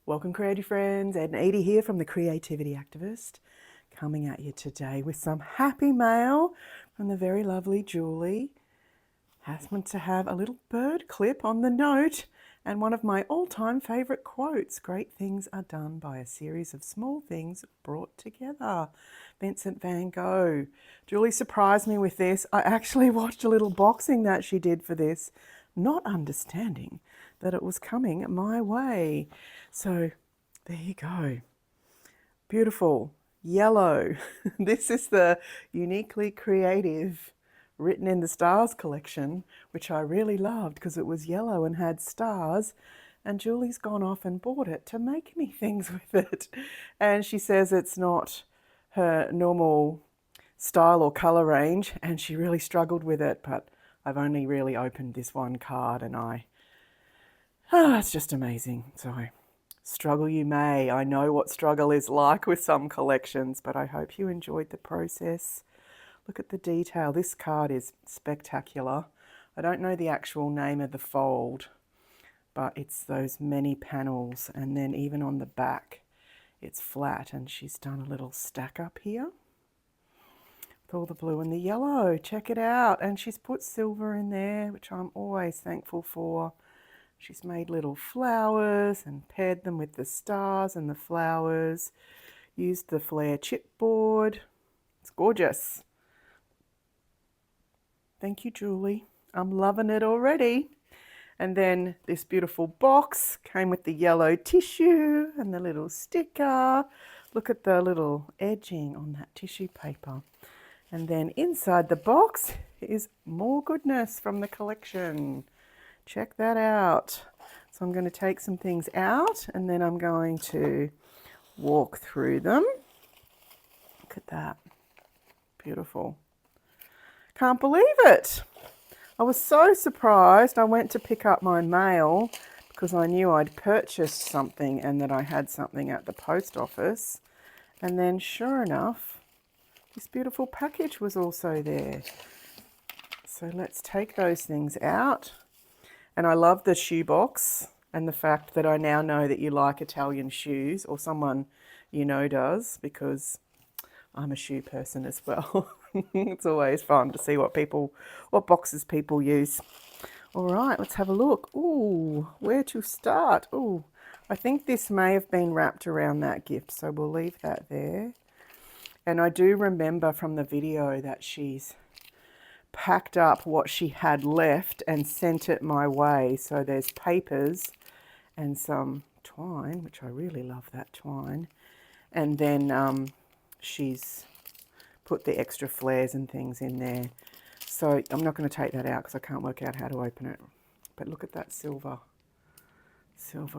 Welcome, creative friends. Ed and Edie here from the Creativity Activist, coming at you today with some happy mail from the very lovely Julie. Happens to have a little bird clip on the note and one of my all-time favourite quotes: "Great things are done by a series of small things brought together." Vincent van Gogh. Julie surprised me with this. I actually watched a little boxing that she did for this, not understanding that it was coming my way. So there you go. Beautiful. Yellow. This is the Uniquely Creative Written in the Stars collection, which I really loved because it was yellow and had stars. And Julie's gone off and bought it to make me things with it. And she says it's not her normal style or colour range, and she really struggled with it. But I've only really opened this one card, and it's just amazing. So struggle you may. I know what struggle is like with some collections, but I hope you enjoyed the process. Look at the detail. This card is spectacular. I don't know the actual name of the fold, but it's those many panels, and then even on the back it's flat, and she's done a little stack up here with all the blue and the yellow. Check it out. And she's put silver in there, which I'm always thankful for. She's made little flowers and paired them with the stars and the flowers. Used the flare chipboard. It's gorgeous. Thank you, Julie. I'm loving it already. And then this beautiful box came with the yellow tissue and the little sticker. Look at the little edging on that tissue paper. And then inside the box is more goodness from the collection. Check that out. So I'm going to take some things out, and then I'm going to walk through them. Look at that. Beautiful. Can't believe it. I was so surprised. I went to pick up my mail because I knew I'd purchased something and that I had something at the post office. And then sure enough, this beautiful package was also there. So let's take those things out. And I love the shoebox and the fact that I now know that you like Italian shoes, or someone you know does, because I'm a shoe person as well. It's always fun to see what boxes people use. All right, let's have a look. Ooh, where to start? Ooh, I think this may have been wrapped around that gift, so we'll leave that there. And I do remember from the video that she's packed up what she had left and sent it my way. So there's papers and some twine, which I really love that twine. And then she's put the extra flares and things in there. So I'm not going to take that out because I can't work out how to open it. But look at that silver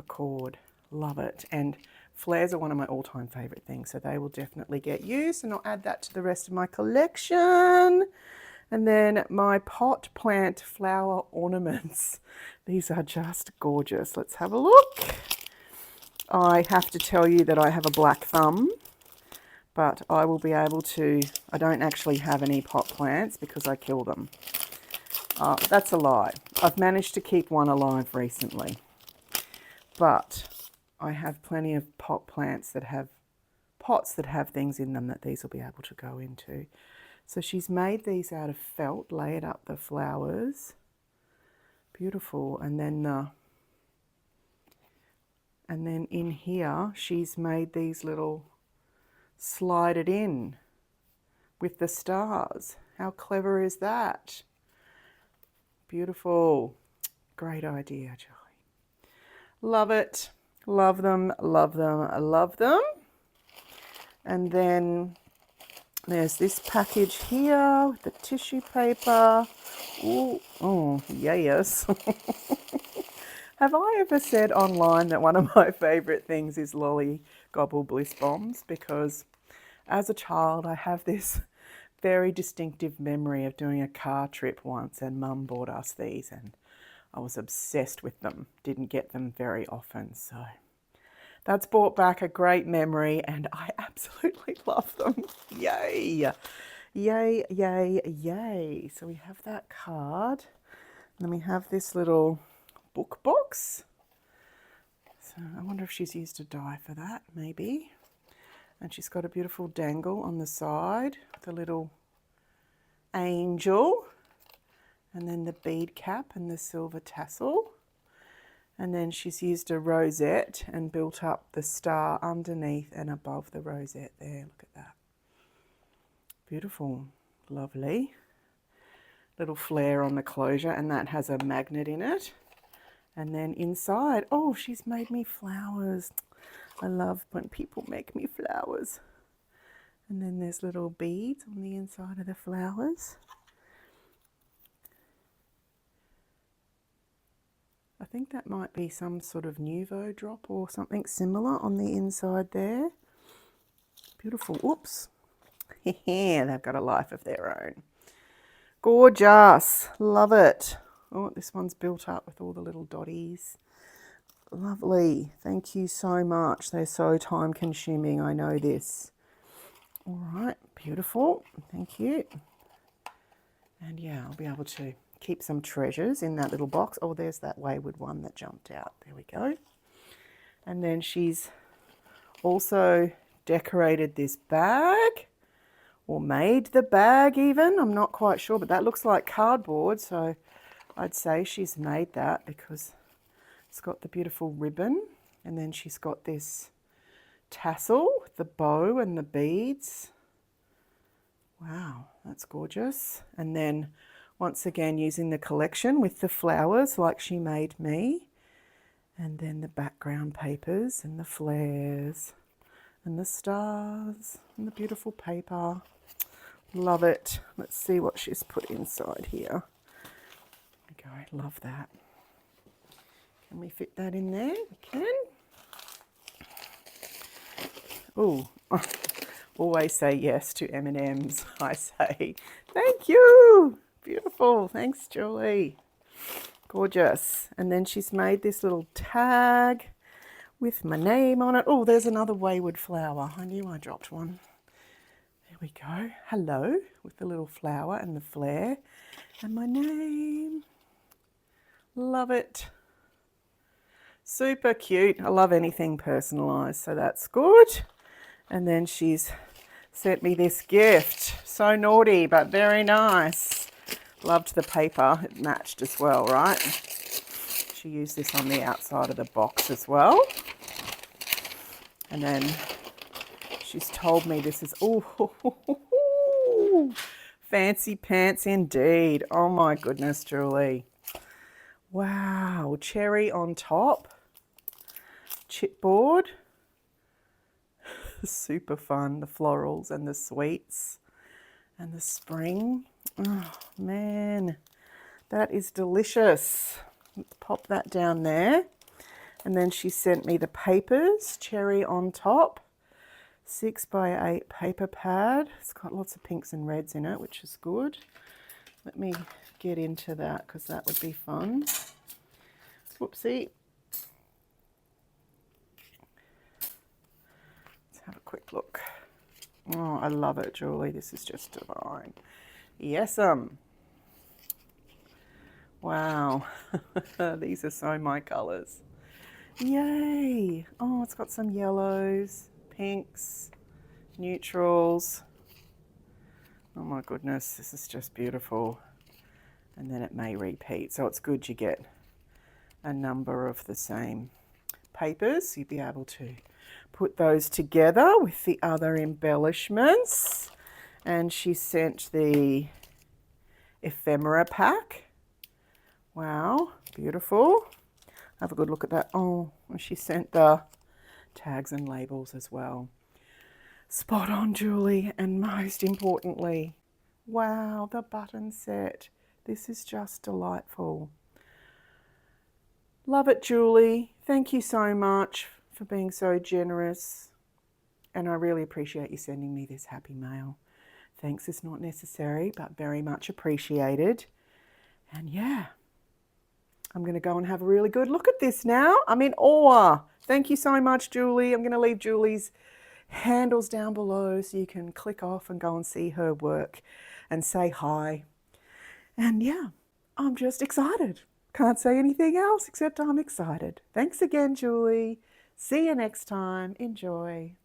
cord. Love it. And flares are one of my all-time favourite things, so they will definitely get used, and I'll add that to the rest of my collection. And then my pot plant flower ornaments. These are just gorgeous. Let's have a look. I have to tell you that I have a black thumb, but I will be able to, I don't actually have any pot plants because I kill them. That's a lie. I've managed to keep one alive recently, but I have plenty of pot plants that have pots that have things in them that these will be able to go into. So she's made these out of felt, layered up the flowers. Beautiful. And then in here, she's made these little slided in with the stars. How clever is that? Beautiful. Great idea, Joey. Love it. Love them, love them, love them. And then there's this package here with the tissue paper. Ooh, oh, yes. Have I ever said online that one of my favourite things is lolly gobble bliss bombs? Because as a child, I have this very distinctive memory of doing a car trip once, and Mum bought us these, and I was obsessed with them. Didn't get them very often, so that's brought back a great memory, and I absolutely love them. Yay! Yay, yay, yay. So we have that card. And then we have this little book box. So I wonder if she's used a die for that, maybe. And she's got a beautiful dangle on the side, the little angel, and then the bead cap and the silver tassel. And then she's used a rosette and built up the star underneath and above the rosette there. Look at that. Beautiful, lovely. Little flare on the closure, and that has a magnet in it. And then inside, oh, she's made me flowers. I love when people make me flowers. And then there's little beads on the inside of the flowers. I think that might be some sort of Nouveau drop or something similar on the inside there. Beautiful. Oops. They've got a life of their own. Gorgeous. Love it. Oh, this one's built up with all the little dotties. Lovely. Thank you so much. They're so time consuming. I know this. All right. Beautiful. Thank you. And yeah, I'll be able to keep some treasures in that little box. Oh, there's that wayward one that jumped out. There we go. And then she's also decorated this bag, or made the bag even. I'm not quite sure, but that looks like cardboard, so I'd say she's made that because it's got the beautiful ribbon, and then she's got this tassel with the bow and the beads. Wow, that's gorgeous. And then once again using the collection with the flowers like she made me, and then the background papers and the flares and the stars and the beautiful paper. Love it. Let's see what she's put inside here. There we go. Love that. Can we fit that in there? We can. Oh, always say yes to M&Ms, I say. Thank you. Beautiful. Thanks, Julie. Gorgeous. And then she's made this little tag with my name on it. Oh, there's another wayward flower. I knew I dropped one. There we go. Hello, with the little flower and the flare and my name. Love it. Super cute. I love anything personalised, so that's good. And then she's sent me this gift. So naughty, but very nice. Loved the paper. It matched as well, right? She used this on the outside of the box as well. And then she's told me this is, oh, fancy pants indeed. Oh my goodness, Julie. Wow, cherry on top, chipboard. Super fun, the florals and the sweets and the spring. Oh man, that is delicious. Let's pop that down there. And then she sent me the papers, cherry on top, 6x8 paper pad. It's got lots of pinks and reds in it, which is good. Let me get into that because that would be fun. Whoopsie. Let's have a quick look. Oh, I love it, Julie. This is just divine. Yes'm. Wow. These are so my colours. Yay. Oh, it's got some yellows, pinks, neutrals. Oh my goodness, this is just beautiful. And then it may repeat, so it's good you get a number of the same papers. You'll be able to put those together with the other embellishments. And she sent the ephemera pack. Wow, beautiful. Have a good look at that. Oh, and she sent the tags and labels as well. Spot on, Julie. And most importantly, wow, the button set. This is just delightful. Love it, Julie. Thank you so much for being so generous. And I really appreciate you sending me this happy mail. Thanks is not necessary, but very much appreciated. And yeah, I'm going to go and have a really good look at this now. I'm in awe. Thank you so much, Julie. I'm going to leave Julie's handles down below so you can click off and go and see her work and say hi. And yeah, I'm just excited. Can't say anything else except I'm excited. Thanks again, Julie. See you next time. Enjoy.